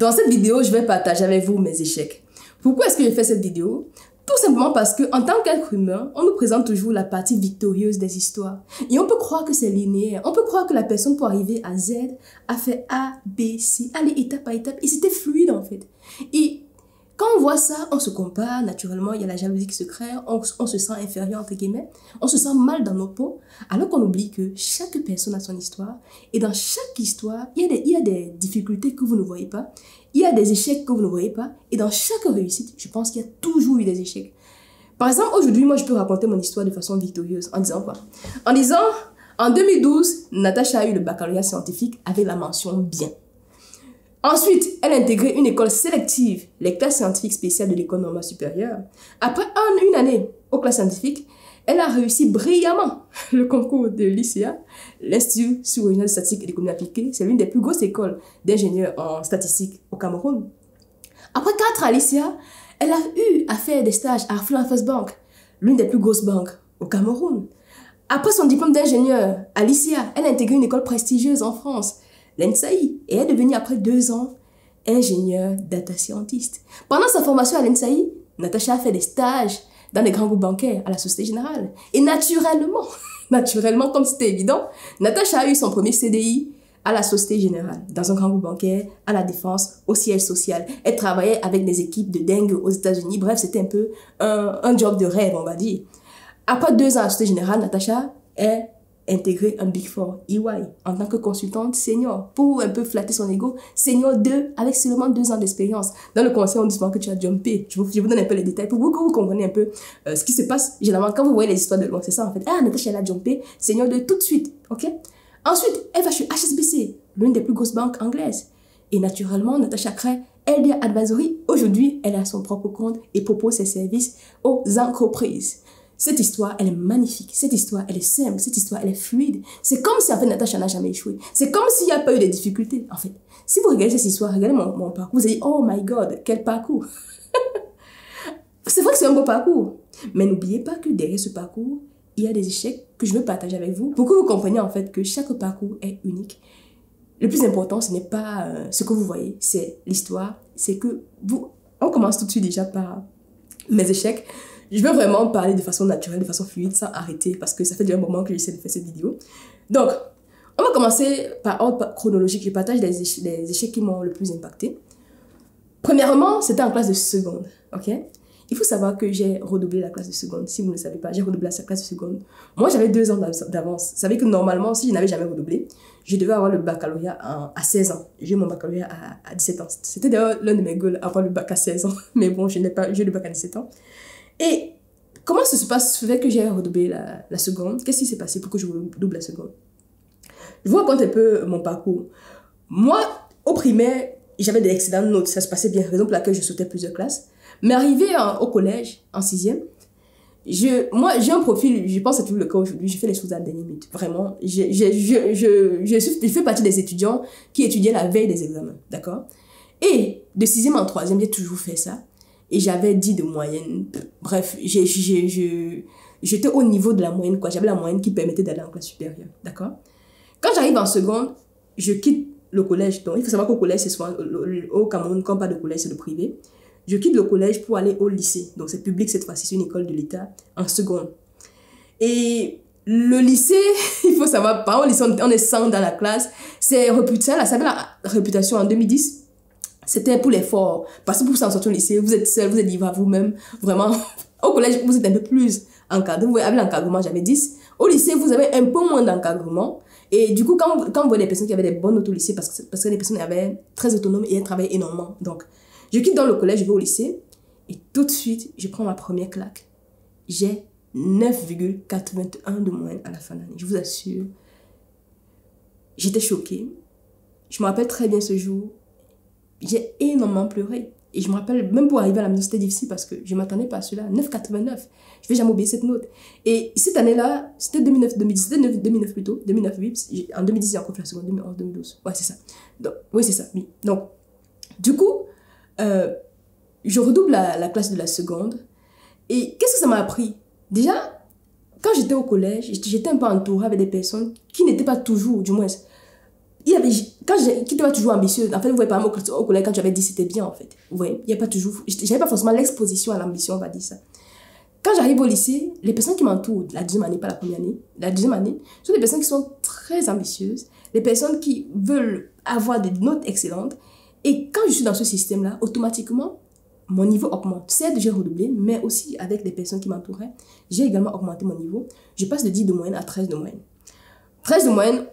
Dans cette vidéo, je vais partager avec vous mes échecs. Pourquoi est-ce que j'ai fait cette vidéo? Tout simplement parce que en tant qu'être humain, on nous présente toujours la partie victorieuse des histoires. Et on peut croire que c'est linéaire. On peut croire que la personne pour arriver à Z a fait A, B, C, aller étape par étape. Et c'était fluide en fait. Et quand on voit ça, on se compare, naturellement, il y a la jalousie qui se crée, on se sent inférieur, entre guillemets, on se sent mal dans notre peau, alors qu'on oublie que chaque personne a son histoire, et dans chaque histoire, il y a des difficultés que vous ne voyez pas, il y a des échecs que vous ne voyez pas, et dans chaque réussite, je pense qu'il y a toujours eu des échecs. Par exemple, aujourd'hui, moi, je peux raconter mon histoire de façon victorieuse, en disant quoi? En disant, en 2012, Natacha a eu le baccalauréat scientifique avec la mention bien. Ensuite, elle a intégré une école sélective, les classes scientifiques spéciales de l'école normale supérieure. Après une année aux classes scientifiques, elle a réussi brillamment le concours de l'ICA, l'Institut sous-régional de statistique et d'économie appliquée. C'est l'une des plus grosses écoles d'ingénieurs en statistique au Cameroun. Après 4 ans à l'ICA, elle a eu à faire des stages à Affluent First Bank, l'une des plus grosses banques au Cameroun. Après son diplôme d'ingénieur à l'ICA, elle a intégré une école prestigieuse en France, l'ENSAI, et est devenue après 2 ans ingénieure data scientist. Pendant sa formation à l'ENSAI, Natacha a fait des stages dans les grands groupes bancaires à la Société Générale. Et naturellement, comme c'était évident, Natacha a eu son premier CDI à la Société Générale, dans un grand groupe bancaire, à la Défense, au siège social. Elle travaillait avec des équipes de dingue aux États-Unis. Bref, c'était un peu un job de rêve, on va dire. Après 2 ans à la Société Générale, Natacha est intégré un Big Four, EY, en tant que consultante senior, pour un peu flatter son ego, senior 2, avec seulement 2 ans d'expérience. Dans le conseil, on dit souvent que tu as jumpé. Je vous donne un peu les détails pour que vous compreniez un peu ce qui se passe. Généralement, quand vous voyez les histoires de loin, c'est ça en fait. Ah, Natacha, elle a jumpé, senior 2, tout de suite, ok? Ensuite, elle va chez HSBC, l'une des plus grosses banques anglaises. Et naturellement, Natacha crée LDA Advisory. Aujourd'hui, elle a son propre compte et propose ses services aux entreprises. Cette histoire, elle est magnifique. Cette histoire, elle est simple. Cette histoire, elle est fluide. C'est comme si, en fait, Natacha n'a jamais échoué. C'est comme s'il n'y a pas eu de difficultés, en fait. Si vous regardez cette histoire, regardez mon parcours, vous allez dire, oh my God, quel parcours. C'est vrai que c'est un beau parcours. Mais n'oubliez pas que derrière ce parcours, il y a des échecs que je veux partager avec vous pour que vous compreniez, en fait, que chaque parcours est unique. Le plus important, ce n'est pas ce que vous voyez, c'est l'histoire. C'est que vous... On commence tout de suite déjà par mes échecs. Je veux vraiment parler de façon naturelle, de façon fluide, sans arrêter, parce que ça fait déjà un moment que j'essaie de faire cette vidéo. Donc, on va commencer par ordre chronologique. Je partage les échecs qui m'ont le plus impacté. Premièrement, c'était en classe de seconde, ok? Il faut savoir que j'ai redoublé la classe de seconde. Si vous ne le savez pas, j'ai redoublé la classe de seconde. Moi, j'avais 2 ans d'avance. Vous savez que normalement, si je n'avais jamais redoublé, je devais avoir le baccalauréat à 16 ans. J'ai eu mon baccalauréat à 17 ans. C'était d'ailleurs l'un de mes goals, avoir le bac à 16 ans. Mais bon, j'ai le bac à 17 ans. Et comment ça se passe, fait que j'ai redoublé la seconde? Qu'est-ce qui s'est passé pour que je redouble la seconde? Je vous raconte un peu mon parcours. Moi, au primaire, j'avais des excellentes notes. Ça se passait bien, raison pour laquelle je sautais plusieurs classes. Mais arrivé au collège, en 6e, moi, j'ai un profil, je pense que c'est toujours le cas aujourd'hui, je fais les choses à la dernière minute. Vraiment, je fais partie des étudiants qui étudiaient la veille des examens, d'accord? Et de 6e en 3e, j'ai toujours fait ça. Et j'avais 10 de moyenne. Bref, j'étais au niveau de la moyenne, quoi. J'avais la moyenne qui permettait d'aller en classe supérieure, d'accord? Quand j'arrive en seconde, je quitte le collège. Donc, il faut savoir qu'au collège, c'est souvent au Cameroun, quand pas de collège, c'est le privé. Je quitte le collège pour aller au lycée. Donc, c'est public cette fois-ci, c'est une école de l'État en seconde. Et le lycée, il faut savoir, par exemple, on est 100 dans la classe. Ça avait la réputation en 2010. C'était pour les forts. Parce que pour s'en sortir au lycée, vous êtes seul, vous êtes livré à vous-même. Vraiment, au collège, vous êtes un peu plus encadré. Vous avez l'encadrement, j'avais 10. Au lycée, vous avez un peu moins d'encadrement. Et du coup, quand vous voyez des personnes qui avaient des bonnes notes au lycée, parce que les personnes étaient très autonomes et elles travaillaient énormément. Donc, je quitte dans le collège, je vais au lycée. Et tout de suite, je prends ma première claque. J'ai 9,81 de moyenne à la fin de l'année. Je vous assure. J'étais choquée. Je me rappelle très bien ce jour. J'ai énormément pleuré. Et je me rappelle, même pour arriver à la maison, c'était difficile parce que je ne m'attendais pas à cela. 9,89. Je ne vais jamais oublier cette note. Et cette année-là, c'était 2009, c'était 2009 plutôt. 2009, oui. En 2010, j'ai encore fait la seconde. 2011, 2012. Ouais, c'est ça. Donc, oui, c'est ça. Oui. Donc, du coup, je redouble la classe de la seconde. Et qu'est-ce que ça m'a appris? Déjà, quand j'étais au collège, j'étais un peu entourée avec des personnes qui n'étaient pas toujours, du moins, il y avait, qui était pas toujours ambitieuse. En fait, vous voyez, par exemple, au collège, quand j'avais dit, c'était bien, en fait. Vous voyez, il n'y a pas toujours, j'avais pas forcément l'exposition à l'ambition, on va dire ça. Quand j'arrive au lycée, les personnes qui m'entourent, la deuxième année, pas la première année, la deuxième année, sont des personnes qui sont très ambitieuses, des personnes qui veulent avoir des notes excellentes. Et quand je suis dans ce système-là, automatiquement, mon niveau augmente. Certes, j'ai redoublé, mais aussi avec les personnes qui m'entouraient, j'ai également augmenté mon niveau. Je passe de 10 de moyenne à 13 de moyenne. 13 de moyenne,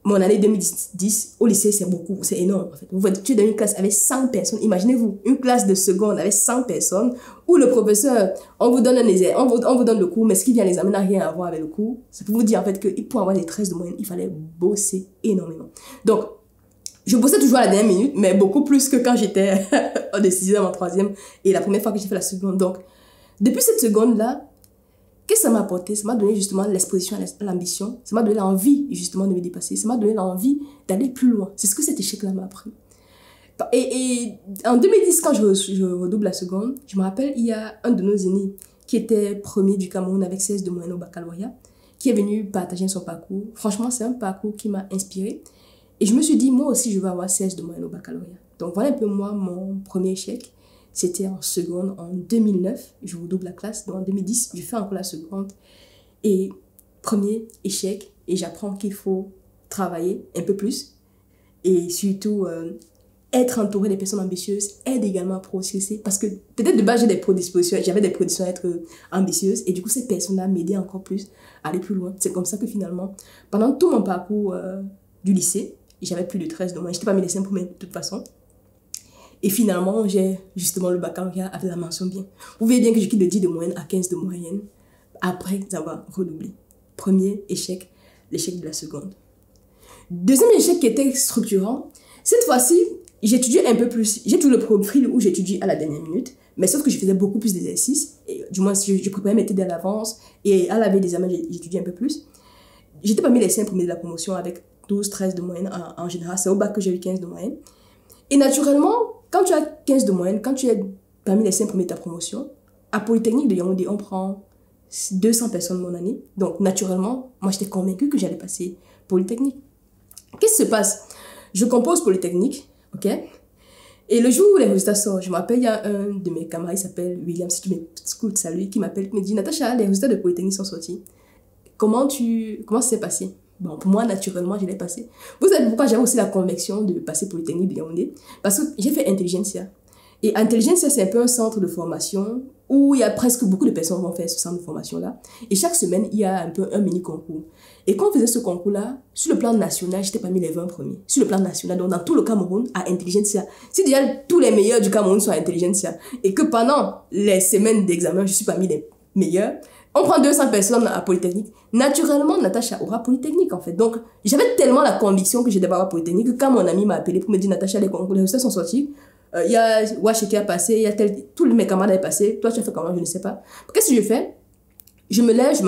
mon année 2010, au lycée, c'est beaucoup, c'est énorme en fait. Vous voyez, tu es dans une classe avec 100 personnes. Imaginez-vous, une classe de seconde avec 100 personnes où le professeur, on vous donne un essai, on vous donne le cours, mais ce qui vient à l'examen n'a rien à voir avec le cours. C'est pour vous dire en fait que pour avoir les 13 de moyenne, il fallait bosser énormément. Donc, je bossais toujours à la dernière minute, mais beaucoup plus que quand j'étais en 6e, en 3e, et la première fois que j'ai fait la seconde. Donc, depuis cette seconde-là, qu'est-ce que ça m'a apporté? Ça m'a donné justement l'exposition à l'ambition. Ça m'a donné l'envie justement de me dépasser. Ça m'a donné l'envie d'aller plus loin. C'est ce que cet échec-là m'a appris. Et en 2010, quand je redouble la seconde, je me rappelle, il y a un de nos aînés qui était premier du Cameroun avec 16 de moyenne au baccalauréat, qui est venu partager son parcours. Franchement, c'est un parcours qui m'a inspiré. Et je me suis dit, moi aussi, je vais avoir 16 de moyenne au baccalauréat. Donc voilà un peu moi, mon premier échec. C'était en seconde, en 2009, je redouble la classe. Donc en 2010, je fais encore la seconde. Et premier échec, et j'apprends qu'il faut travailler un peu plus. Et surtout, être entouré des personnes ambitieuses aide également à progresser. Parce que peut-être de base, j'avais des prédispositions à être ambitieuse. Et du coup, ces personnes-là m'aidaient encore plus à aller plus loin. C'est comme ça que finalement, pendant tout mon parcours du lycée, j'avais plus de 13 de moyenne. J'étais parmi les 5 premiers de toute façon. Et finalement, j'ai justement le baccalauréat avec la mention bien. Vous voyez bien que je quitte de 10 de moyenne à 15 de moyenne après avoir redoublé. Premier échec, l'échec de la seconde. Deuxième échec qui était structurant, cette fois-ci, j'étudiais un peu plus. J'ai tout le profil où j'étudie à la dernière minute, mais sauf que je faisais beaucoup plus d'exercices. Du moins, je préparais mes TD à l'avance et à la veille des examens, j'étudiais un peu plus. J'étais parmi les 5 premiers de la promotion avec 12, 13 de moyenne en général. C'est au bac que j'ai eu 15 de moyenne. Et naturellement, quand tu as 15 de moyenne, quand tu es parmi les 5 premiers de ta promotion, à Polytechnique de Yaoundé, on prend 200 personnes mon année. Donc, naturellement, moi, j'étais convaincue que j'allais passer Polytechnique. Qu'est-ce qui se passe? Je compose Polytechnique, ok? Et le jour où les résultats sortent, je me rappelle, il y a un de mes camarades, il s'appelle William, si tu m'écoutes, salut, qui m'appelle, qui me dit, Natacha, les résultats de Polytechnique sont sortis. Comment ça s'est passé? Bon, pour moi, naturellement, je l'ai passé. Vous savez pourquoi j'avais aussi la conviction de passer Polytechnique de Yaoundé? Parce que j'ai fait Intelligentsia. Et Intelligentsia, c'est un peu un centre de formation où il y a presque beaucoup de personnes qui vont faire ce centre de formation-là. Et chaque semaine, il y a un peu un mini-concours. Et quand on faisait ce concours-là, sur le plan national, j'étais parmi les 20 premiers. Sur le plan national, donc dans tout le Cameroun, à Intelligentsia. Si déjà tous les meilleurs du Cameroun sont à Intelligentsia, et que pendant les semaines d'examen, je suis parmi les meilleurs, on prend 200 personnes à Polytechnique. Naturellement, Natacha aura Polytechnique, en fait. Donc, j'avais tellement la conviction que je devais avoir Polytechnique que quand mon ami m'a appelé pour me dire, Natacha, les résultats sont sortis. Il y a Wash qui a passé, il y a tous mes camarades avaient passé. Toi, tu as fait comment? Je ne sais pas. Qu'est-ce que je fais? Je me lève,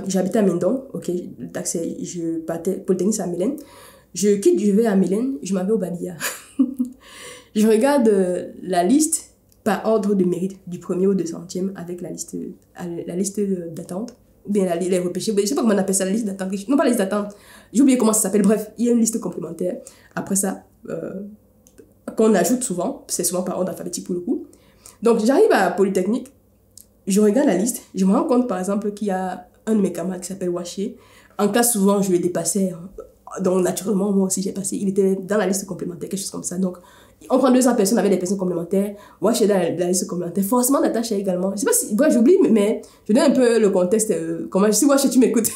j'habitais à Mendon. Ok, je partais, Polytechnique, c'est à Mélène. Je quitte, je vais à Mélène, je m'en vais au Babia. Je regarde la liste par ordre de mérite, du premier au 200e, avec la liste d'attente, ou bien les repêchés, je sais pas comment on appelle ça, la liste d'attente, non pas la liste d'attente, j'ai oublié comment ça s'appelle, bref, il y a une liste complémentaire, après ça, qu'on ajoute souvent, c'est souvent par ordre alphabétique pour le coup. Donc j'arrive à Polytechnique, je regarde la liste, je me rends compte par exemple qu'il y a un de mes camarades qui s'appelle Waché, en classe souvent je le dépassais, donc naturellement moi aussi j'ai passé, il était dans la liste complémentaire, quelque chose comme ça, donc on prend 200 personnes avec des personnes complémentaires. Moi, je suis dans la liste complémentaire. Forcément, Natacha également. Je sais pas si... Bref, j'oublie, mais je donne un peu le contexte. Comment... Si moi, tu m'écoutes.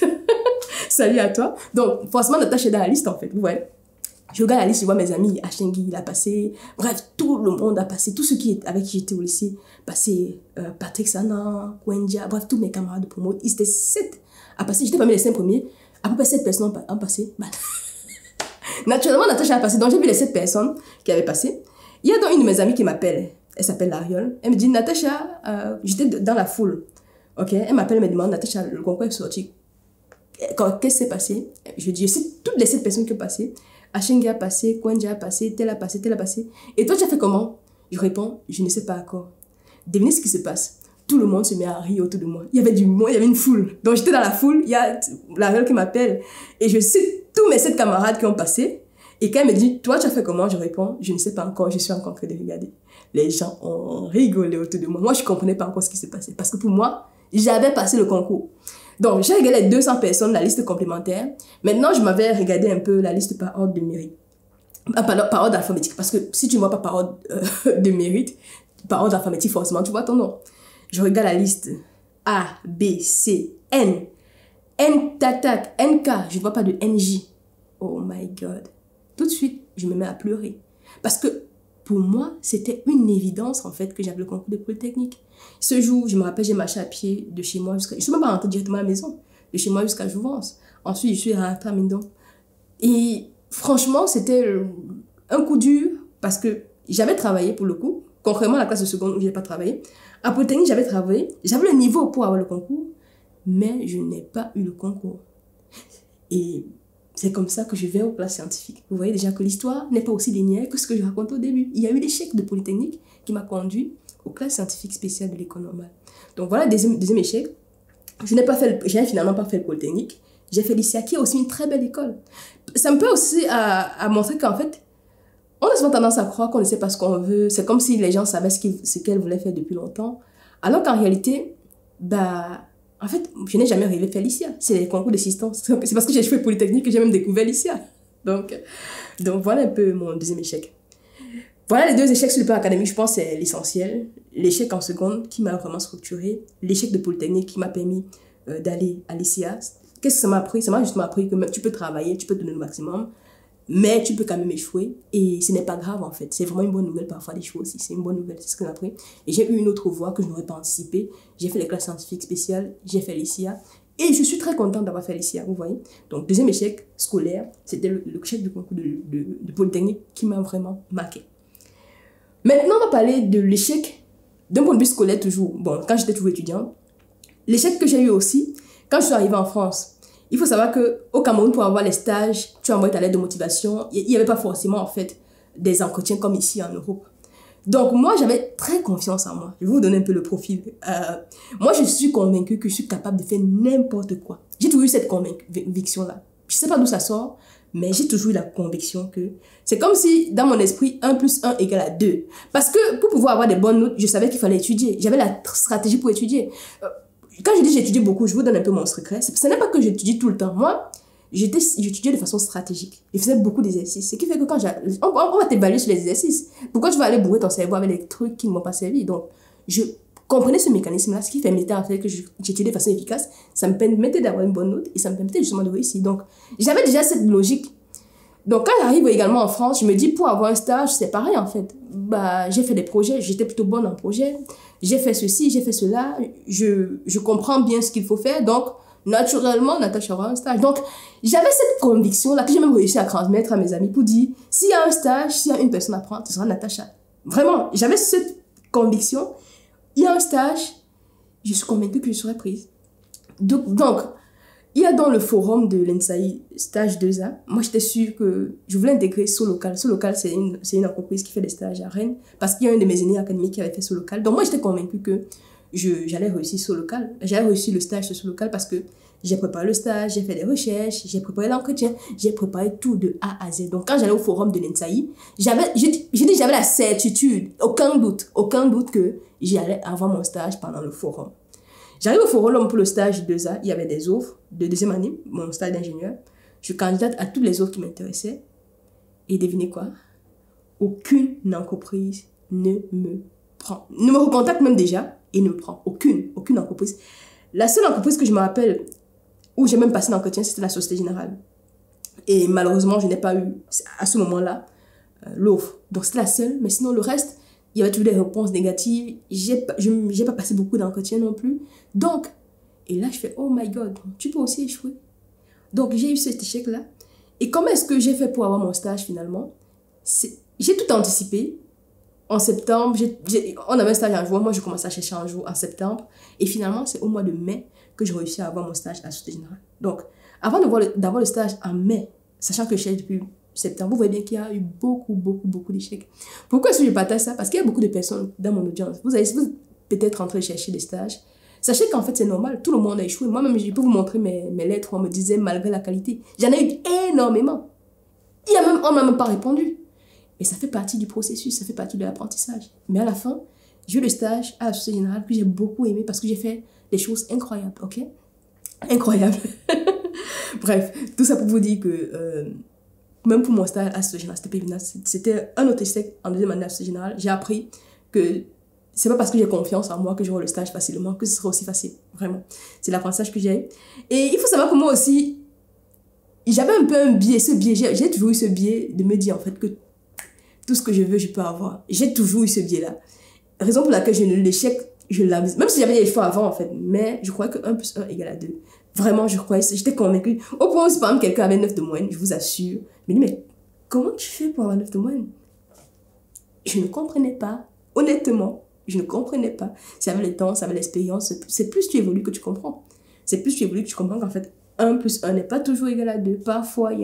Salut à toi. Donc, forcément, Natacha est dans la liste, en fait. Ouais. Je regarde la liste, je vois mes amis. Achengi, il a passé. Bref, tout le monde a passé. Tous ceux avec qui j'étais au lycée. Passé Patrick Sana, Kwendia. Bref, tous mes camarades de promo. Ils étaient 7 à passer. J'étais parmi les 5 premiers. À peu près 7 personnes ont passé. Bah, naturellement, Natacha a passé. Donc, j'ai vu les 7 personnes qui avaient passé. Il y a donc une de mes amies qui m'appelle. Elle s'appelle Lariol. Elle me dit, Natacha, j'étais dans la foule. Ok? Elle m'appelle, elle me demande, Natacha, le concours est sorti. Qu'est-ce qui s'est passé? Je dis, je sais toutes les 7 personnes qui ont passé. Achengi a passé, Kwenja a passé, tel a passé, tel a passé. Et toi, tu as fait comment? Je réponds, je ne sais pas encore. Devinez ce qui se passe. Tout le monde se met à rire autour de moi. Il y avait du monde, il y avait une foule. Donc, j'étais dans la foule, il y a Lariol qui m'appelle. Et je sais tous mes 7 camarades qui ont passé. Et quand elle me dit, toi, tu as fait comment? Je réponds, je ne sais pas encore, je suis encore en train de regarder. Les gens ont rigolé autour de moi. Moi, je ne comprenais pas encore ce qui s'est passé. Parce que pour moi, j'avais passé le concours. Donc, j'ai regardé les 200 personnes, la liste complémentaire. Maintenant, je m'avais regardé un peu la liste par ordre de mérite. Par ordre alphabétique. Parce que si tu ne vois pas par ordre de mérite, par ordre alphabétique, forcément, tu vois ton nom. Je regarde la liste A, B, C, N. N, tac, tac, NK. Je ne vois pas de NJ. Oh my God. Tout de suite, je me mets à pleurer. Parce que pour moi, c'était une évidence, en fait, que j'avais le concours de Polytechnique. Ce jour, je me rappelle, j'ai marché à pied de chez moi jusqu'à... Je ne suis même pas rentrée directement à la maison. De chez moi jusqu'à Jouvence. Ensuite, je suis rentrée à Mindon. Et franchement, c'était un coup dur parce que j'avais travaillé pour le coup. Contrairement à la classe de seconde où je n'ai pas travaillé. À Polytechnique, j'avais travaillé. J'avais le niveau pour avoir le concours. Mais je n'ai pas eu le concours. Et c'est comme ça que je vais aux classes scientifiques. Vous voyez déjà que l'histoire n'est pas aussi linéaire que ce que je racontais au début. Il y a eu l'échec de Polytechnique qui m'a conduit aux classes scientifiques spéciales de l'école normale. Donc voilà, deuxième échec. Je n'ai finalement pas fait le Polytechnique. J'ai fait l'ICA, qui est aussi une très belle école. Ça me peut aussi à montrer qu'en fait, on a souvent tendance à croire qu'on ne sait pas ce qu'on veut. C'est comme si les gens savaient ce qu'elles voulaient faire depuis longtemps. Alors qu'en réalité, en fait, je n'ai jamais rêvé faire l'ICA. C'est les concours d'assistance. C'est parce que j'ai fait Polytechnique que j'ai même découvert l'ICA. Donc voilà un peu mon deuxième échec. Voilà les deux échecs sur le plan académique, je pense, c'est l'essentiel. L'échec en seconde qui m'a vraiment structuré. L'échec de Polytechnique qui m'a permis d'aller à l'ICA. Qu'est-ce que ça m'a appris? Ça m'a justement appris que même, tu peux travailler, tu peux donner le maximum, mais tu peux quand même échouer. Et ce n'est pas grave, en fait. C'est vraiment une bonne nouvelle parfois d'échouer aussi. C'est une bonne nouvelle, c'est ce que j'ai appris. Et j'ai eu une autre voie que je n'aurais pas anticipée. J'ai fait les classes scientifiques spéciales, j'ai fait l'ICA. Et je suis très contente d'avoir fait l'ICA, vous voyez. Donc, deuxième échec scolaire, c'était l'échec du concours de Polytechnique qui m'a vraiment marqué. Maintenant, on va parler de l'échec d'un point de vue scolaire toujours. Bon, quand j'étais toujours étudiante, l'échec que j'ai eu aussi, quand je suis arrivée en France. Il faut savoir qu'au Cameroun, pour avoir les stages, tu envoies ta lettre de motivation. Il n'y avait pas forcément, en fait, des entretiens comme ici en Europe. Donc, moi, j'avais très confiance en moi. Je vais vous donner un peu le profil. Moi, je suis convaincue que je suis capable de faire n'importe quoi. J'ai toujours eu cette conviction-là. Je ne sais pas d'où ça sort, mais j'ai toujours eu la conviction que c'est comme si, dans mon esprit, 1 plus 1 égale à 2. Parce que pour pouvoir avoir des bonnes notes, je savais qu'il fallait étudier. J'avais la stratégie pour étudier. Quand je dis j'étudie beaucoup, je vous donne un peu mon secret. Ce n'est pas que j'étudie tout le temps. Moi, j'étudiais de façon stratégique. Je faisais beaucoup d'exercices. Ce qui fait que quand on va t'évaluer sur les exercices. Pourquoi tu vas aller bourrer ton cerveau avec des trucs qui ne m'ont pas servi? Donc, je comprenais ce mécanisme-là, ce qui permettait en fait que j'étudiais de façon efficace. Ça me permettait d'avoir une bonne note et ça me permettait justement de réussir. Donc, j'avais déjà cette logique. Donc, quand j'arrive également en France, je me dis, pour avoir un stage, c'est pareil en fait. J'ai fait des projets, j'étais plutôt bonne en projet. J'ai fait ceci, j'ai fait cela. Je comprends bien ce qu'il faut faire. Donc, naturellement, Natacha aura un stage. Donc, j'avais cette conviction-là que j'ai même réussi à transmettre à mes amis pour dire, s'il y a un stage, s'il y a une personne à prendre, ce sera Natacha. Vraiment, j'avais cette conviction. Il y a un stage, je suis convaincue que je serai prise. Donc, il y a dans le forum de l'ENSAI stage 2A, moi j'étais sûre que je voulais intégrer Solocal. Solocal, c'est une entreprise qui fait des stages à Rennes parce qu'il y a un de mes aînés académiques qui avait fait Solocal. Donc moi j'étais convaincue que j'allais réussir Solocal. J'allais réussir le stage de Solocal parce que j'ai préparé le stage, j'ai fait des recherches, j'ai préparé l'entretien, j'ai préparé tout de A à Z. Donc quand j'allais au forum de l'ENSAI, j'avais la certitude, aucun doute que j'allais avoir mon stage pendant le forum. J'arrive au forum pour le stage 2A, il y avait des offres de deuxième année, mon stage d'ingénieur. Je candidate à toutes les offres qui m'intéressaient. Et devinez quoi? Aucune entreprise ne me prend. Ne me recontacte même déjà et ne me prend. Aucune entreprise. La seule entreprise que je me rappelle où j'ai même passé l'entretien, c'était la Société Générale. Et malheureusement, je n'ai pas eu à ce moment-là l'offre. Donc c'était la seule, mais sinon le reste, il y avait toujours des réponses négatives. J'ai pas passé beaucoup d'entretiens non plus. Donc, et là, je fais, oh my God, tu peux aussi échouer. Donc, j'ai eu cet échec-là. Et comment est-ce que j'ai fait pour avoir mon stage finalement? J'ai tout anticipé. En septembre, on avait un stage en juin. Moi, je commençais à chercher un jour en septembre. Et finalement, c'est au mois de mai que j'ai réussi à avoir mon stage à la Société Générale. Donc, avant d'avoir le stage en mai, sachant que je cherche depuis septembre, vous voyez bien qu'il y a eu beaucoup d'échecs. Pourquoi est-ce que je partage ça? Parce qu'il y a beaucoup de personnes dans mon audience. Vous peut-être en train de chercher des stages. Sachez qu'en fait, c'est normal. Tout le monde a échoué. Moi-même, je peux vous montrer mes lettres où on me disait malgré la qualité. J'en ai eu énormément. Il y a même on m'a même pas répondu. Et ça fait partie du processus, ça fait partie de l'apprentissage. Mais à la fin, j'ai eu le stage à la Société Générale que j'ai beaucoup aimé parce que j'ai fait des choses incroyables, ok? Incroyables. Bref, tout ça pour vous dire que même pour mon stage à la Société Générale, c'était pas évident. C'était un autre échec en deuxième année à la Société Générale. J'ai appris que c'est pas parce que j'ai confiance en moi que j'aurai le stage facilement que ce sera aussi facile. Vraiment. C'est l'apprentissage que j'ai. Et il faut savoir que moi aussi, j'avais un peu un biais, j'ai toujours eu ce biais de me dire en fait que tout ce que je veux, je peux avoir. J'ai toujours eu ce biais-là. Raison pour laquelle l'échec, je l'avais. Même si j'avais des choix avant en fait, mais je croyais que 1 plus 1 égale à 2. Vraiment, je croyais, j'étais convaincue. Au point où si par exemple quelqu'un avait 9 de moyenne, je vous assure, je me dis mais comment tu fais pour avoir 9 de moyenne? Je ne comprenais pas. Honnêtement, je ne comprenais pas. Ça avait le temps, ça avait l'expérience. C'est plus tu évolues que tu comprends. C'est plus tu évolues que tu comprends qu'en fait, 1 plus 1 n'est pas toujours égal à 2. Parfois, il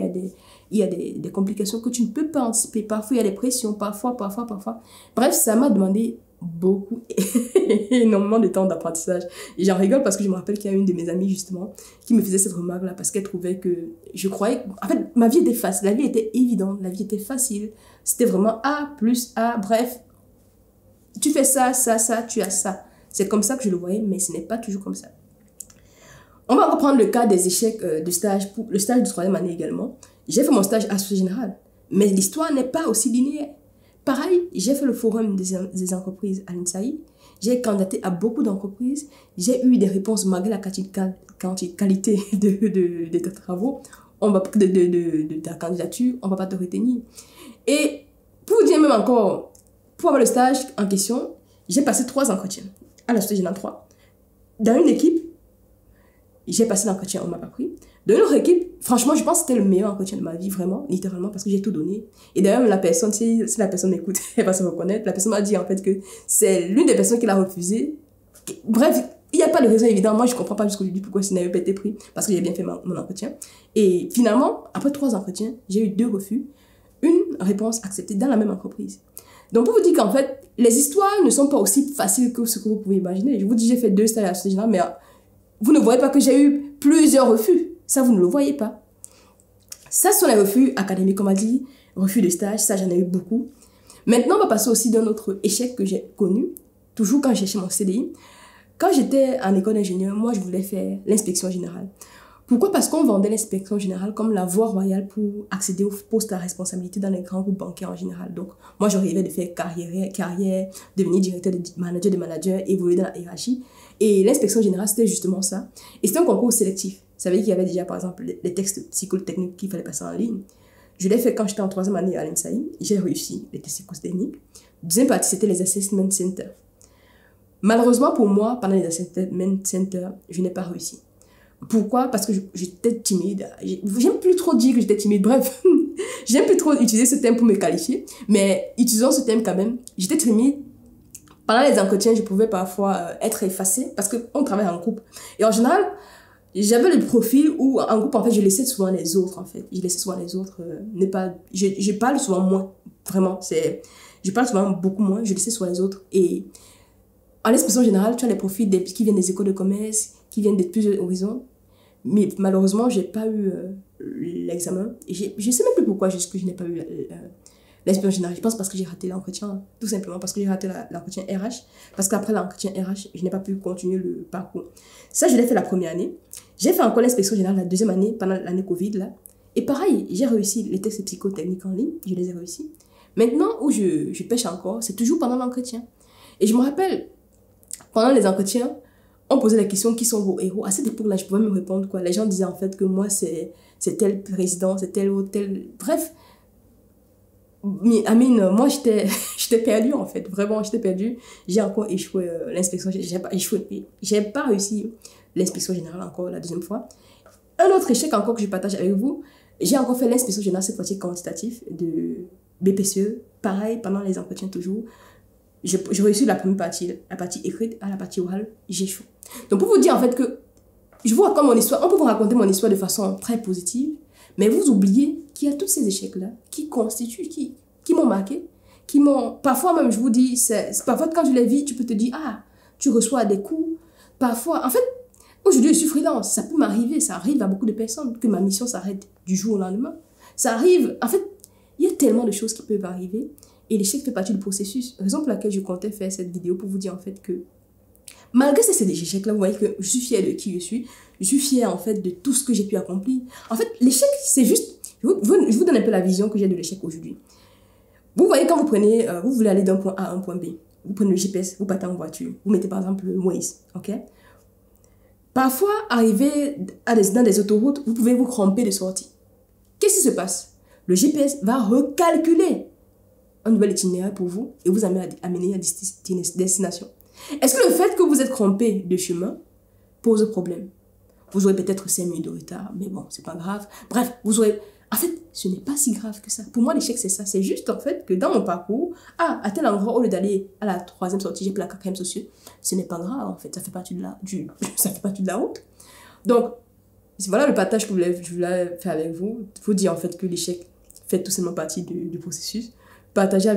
y a des complications que tu ne peux pas anticiper. Parfois, il y a des pressions. Parfois. Bref, ça m'a demandé beaucoup, énormément de temps d'apprentissage. Et j'en rigole parce que je me rappelle qu'il y a une de mes amies, justement, qui me faisait cette remarque-là parce qu'elle trouvait que je croyais... En fait, ma vie était facile. La vie était évidente. La vie était facile. C'était vraiment A plus A. Bref, tu fais ça, tu as ça. C'est comme ça que je le voyais, mais ce n'est pas toujours comme ça. On va reprendre le cas des échecs de stage, pour le stage de troisième année également. J'ai fait mon stage à Société Générale, mais l'histoire n'est pas aussi linéaire. Pareil, j'ai fait le forum des entreprises à l'INSAI. J'ai candidaté à beaucoup d'entreprises. J'ai eu des réponses malgré la qualité de tes travaux, de ta candidature, on ne va pas te retenir. Et pour vous dire même encore, pour avoir le stage en question, j'ai passé 3 entretiens à la Société Générale 3. Dans une équipe, j'ai passé l'entretien, on ne m'a pas pris. Dans une autre équipe, franchement, je pense que c'était le meilleur entretien de ma vie, vraiment, littéralement, parce que j'ai tout donné. Et d'ailleurs, la personne, si la personne m'écoute, elle va se reconnaître. La personne m'a dit en fait que c'est l'une des personnes qui l'a refusé. Bref, il n'y a pas de raison évidente. Moi, je ne comprends pas jusqu'aujourd'hui pourquoi ça n'avait pas été pris, parce que j'ai bien fait mon entretien. Et finalement, après 3 entretiens, j'ai eu 2 refus, une réponse acceptée dans la même entreprise. Donc, pour vous dire qu'en fait, les histoires ne sont pas aussi faciles que ce que vous pouvez imaginer. Je vous dis, j'ai fait 2 stages à la Société Générale, mais vous ne voyez pas que j'ai eu plusieurs refus. Ça, vous ne le voyez pas. Ça, ce sont les refus académiques, on m'a dit, refus de stage, ça, j'en ai eu beaucoup. Maintenant, on va passer aussi d'un autre échec que j'ai connu, toujours quand j'ai cherché mon CDI. Quand j'étais en école d'ingénieur, moi, je voulais faire l'inspection générale. Pourquoi? Parce qu'on vendait l'inspection générale comme la voie royale pour accéder au poste à responsabilité dans les grands groupes bancaires en général. Donc, moi, je rêvais de faire carrière, devenir directeur de manager, évoluer dans la hiérarchie. Et l'inspection générale, c'était justement ça. Et c'était un concours sélectif. Vous savez qu'il y avait déjà, par exemple, les textes psychotechniques qu'il fallait passer en ligne. Je l'ai fait quand j'étais en 3e année à l'INSAI. J'ai réussi les tests psychotechniques. Deuxième partie, c'était les assessment centers. Malheureusement pour moi, pendant les assessment centers, je n'ai pas réussi. Pourquoi? Parce que j'étais timide. J'aime plus trop dire que j'étais timide. Bref, j'aime plus trop utiliser ce terme pour me qualifier. Mais utilisons ce terme quand même. J'étais timide. Pendant les entretiens, je pouvais parfois être effacée parce qu'on travaille en groupe. Et en général, j'avais le profil où en groupe, en fait, je laissais souvent les autres, en fait. Je laissais souvent les autres je parle souvent moins. Vraiment, je parle souvent beaucoup moins. Je laissais souvent les autres. Et en inspection générale, tu as les profils qui viennent des écoles de commerce, qui viennent de plusieurs horizons. Mais malheureusement, je n'ai pas eu l'examen. Et je ne sais même plus pourquoi je n'ai pas eu l'inspection générale. Je pense parce que j'ai raté l'entretien, tout simplement parce que j'ai raté l'entretien RH. Parce qu'après l'entretien RH, je n'ai pas pu continuer le parcours. Ça, je l'ai fait la première année. J'ai fait encore l'inspection générale la deuxième année, pendant l'année Covid, là. Et pareil, j'ai réussi les tests psychotechniques en ligne. Je les ai réussis. Maintenant, où je pêche encore, c'est toujours pendant l'entretien. Et je me rappelle, pendant les entretiens, on posait la question qui sont vos héros. À cette époque-là, je pouvais me répondre quoi. Les gens disaient en fait que moi, c'est tel président, c'est tel ou tel... Bref. Mais Amine, moi, j'étais perdue en fait. Vraiment, j'étais perdue. J'ai encore échoué l'inspection. J'ai pas réussi l'inspection générale encore la deuxième fois. Un autre échec encore que je partage avec vous, j'ai encore fait l'inspection générale, cette fois-ci quantitative de BPCE. Pareil, pendant les entretiens toujours. J'ai réussi la première partie, la partie écrite, à la partie orale, j'échoue. Donc pour vous dire en fait que je vous raconte mon histoire, on peut vous raconter mon histoire de façon très positive, mais vous oubliez qu'il y a tous ces échecs-là qui constituent, qui m'ont marqué, qui m'ont... Parfois même, je vous dis, parfois quand je les vis, tu peux te dire, ah, tu reçois des coups. Parfois, en fait, aujourd'hui je suis freelance, ça peut m'arriver, ça arrive à beaucoup de personnes que ma mission s'arrête du jour au lendemain. Ça arrive, en fait, Il y a tellement de choses qui peuvent arriver et l'échec fait partie du processus. Raison pour laquelle je comptais faire cette vidéo pour vous dire en fait que malgré ces échecs-là, vous voyez que je suis fière de qui je suis fière en fait de tout ce que j'ai pu accomplir. En fait, l'échec, c'est juste, je vous donne un peu la vision que j'ai de l'échec aujourd'hui. Vous voyez quand vous prenez, vous voulez aller d'un point A à un point B, vous prenez le GPS, vous partez en voiture, vous mettez par exemple le Waze, ok? Parfois, arrivé dans des autoroutes, vous pouvez vous tromper de sortie. Qu'est-ce qui se passe? Le GPS va recalculer un nouvel itinéraire pour vous et vous amener à destination. Est-ce que le fait que vous êtes trompé de chemin pose problème? Vous aurez peut-être 5 minutes de retard, mais bon, c'est pas grave. Bref, vous aurez... En fait, ce n'est pas si grave que ça. Pour moi, l'échec, c'est ça. C'est juste, en fait, que dans mon parcours, à tel endroit, au lieu d'aller à la 3e sortie, j'ai pris la 4e sortie. Ce n'est pas grave, en fait. Ça fait partie de la route. Donc, voilà le partage que je voulais faire avec vous. Il faut dire, en fait, que l'échec fait tout simplement partie du processus. Partagez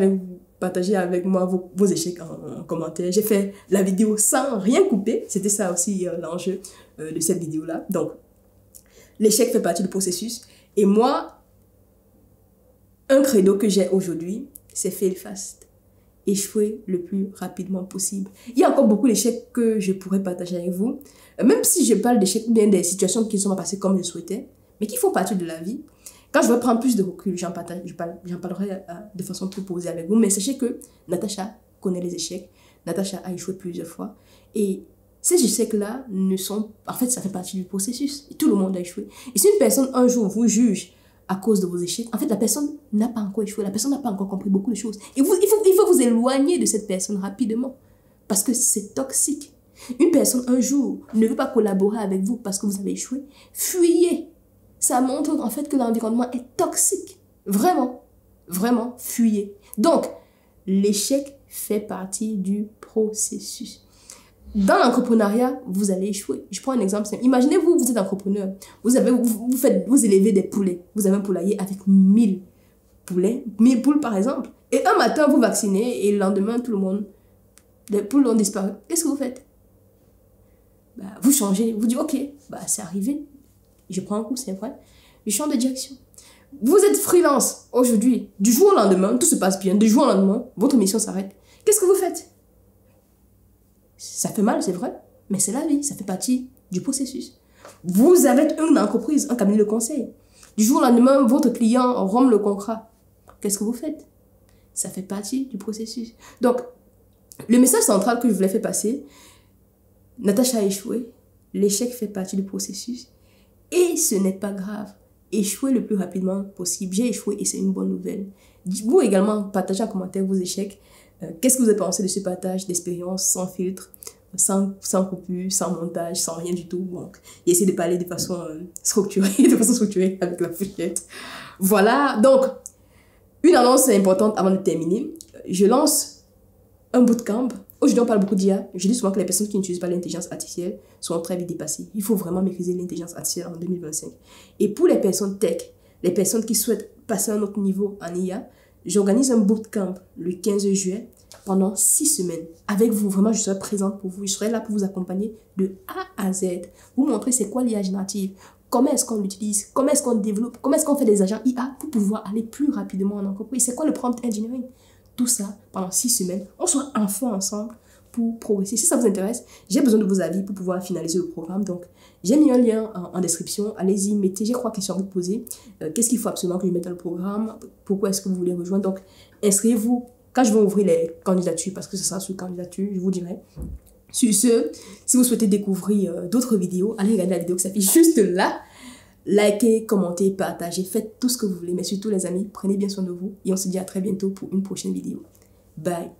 avec moi vos échecs en commentaire. J'ai fait la vidéo sans rien couper. C'était ça aussi l'enjeu de cette vidéo-là. Donc, l'échec fait partie du processus. Et moi, un credo que j'ai aujourd'hui, c'est fail fast. Échouer le plus rapidement possible. Il y a encore beaucoup d'échecs que je pourrais partager avec vous. Même si je parle d'échecs ou bien des situations qui ne sont pas passées comme je souhaitais, mais qui font partie de la vie. Quand je vais prendre plus de recul, j'en parlerai de façon plus posée avec vous. Mais sachez que Natacha connaît les échecs. Natacha a échoué plusieurs fois. Et ces échecs-là ne sont... En fait, ça fait partie du processus. Et tout le monde a échoué. Et si une personne, un jour, vous juge à cause de vos échecs, en fait, la personne n'a pas encore échoué. La personne n'a pas encore compris beaucoup de choses. Et il faut vous éloigner de cette personne rapidement. Parce que c'est toxique. Une personne, un jour, ne veut pas collaborer avec vous parce que vous avez échoué. Fuyez. Ça montre en fait que l'environnement est toxique. Vraiment. Vraiment, fuyez. Donc, l'échec fait partie du processus. Dans l'entrepreneuriat, vous allez échouer. Je prends un exemple simple. Imaginez-vous, vous êtes entrepreneur. Vous élevez des poulets. Vous avez un poulailler avec 1000 poulets, 1000 poules par exemple. Et un matin, vous vaccinez et le lendemain, les poules ont disparu. Qu'est-ce que vous faites? Vous changez. Vous dites, ok, c'est arrivé. Je prends un coup, c'est vrai. Je change de direction. Vous êtes freelance aujourd'hui. Du jour au lendemain, tout se passe bien. Du jour au lendemain, votre mission s'arrête. Qu'est-ce que vous faites? Ça fait mal, c'est vrai. Mais c'est la vie. Ça fait partie du processus. Vous avez une entreprise, un cabinet de conseil. Du jour au lendemain, votre client rompt le contrat. Qu'est-ce que vous faites? Ça fait partie du processus. Donc, le message central que je voulais faire passer, Natacha a échoué. L'échec fait partie du processus. Et ce n'est pas grave. Échouez le plus rapidement possible. J'ai échoué et c'est une bonne nouvelle. Vous également, partagez en commentaire vos échecs. Qu'est-ce que vous avez pensé de ce partage d'expérience sans filtre, sans coupure, sans montage, sans rien du tout. Donc, essayez de parler de façon structurée avec la fourchette. Voilà. Donc, une annonce importante avant de terminer. Je lance un bootcamp. Aujourd'hui, on parle beaucoup d'IA. Je dis souvent que les personnes qui n'utilisent pas l'intelligence artificielle sont très vite dépassées. Il faut vraiment maîtriser l'intelligence artificielle en 2025. Et pour les personnes tech, les personnes qui souhaitent passer à un autre niveau en IA, j'organise un bootcamp le 15 juillet pendant 6 semaines. Avec vous, vraiment, je serai présente pour vous. Je serai là pour vous accompagner de A à Z. Vous montrer c'est quoi l'IA générative, comment est-ce qu'on l'utilise, comment est-ce qu'on développe, comment est-ce qu'on fait des agents IA pour pouvoir aller plus rapidement en entreprise. C'est quoi le prompt engineering? Tout ça pendant 6 semaines. On sera enfin ensemble pour progresser. Si ça vous intéresse, j'ai besoin de vos avis pour pouvoir finaliser le programme. Donc, j'ai mis un lien en description. Allez-y, mettez, j'ai 3 questions à vous poser. Qu'est-ce qu'il faut absolument que je mette dans le programme? Pourquoi est-ce que vous voulez rejoindre? Donc, inscrivez-vous. Quand je vais ouvrir les candidatures, parce que ce sera sur candidature, je vous dirai. Sur ce, si vous souhaitez découvrir d'autres vidéos, allez regarder la vidéo qui s'affiche juste là. Likez, commentez, partagez, faites tout ce que vous voulez. Mais surtout, les amis, prenez bien soin de vous. Et on se dit à très bientôt pour une prochaine vidéo. Bye!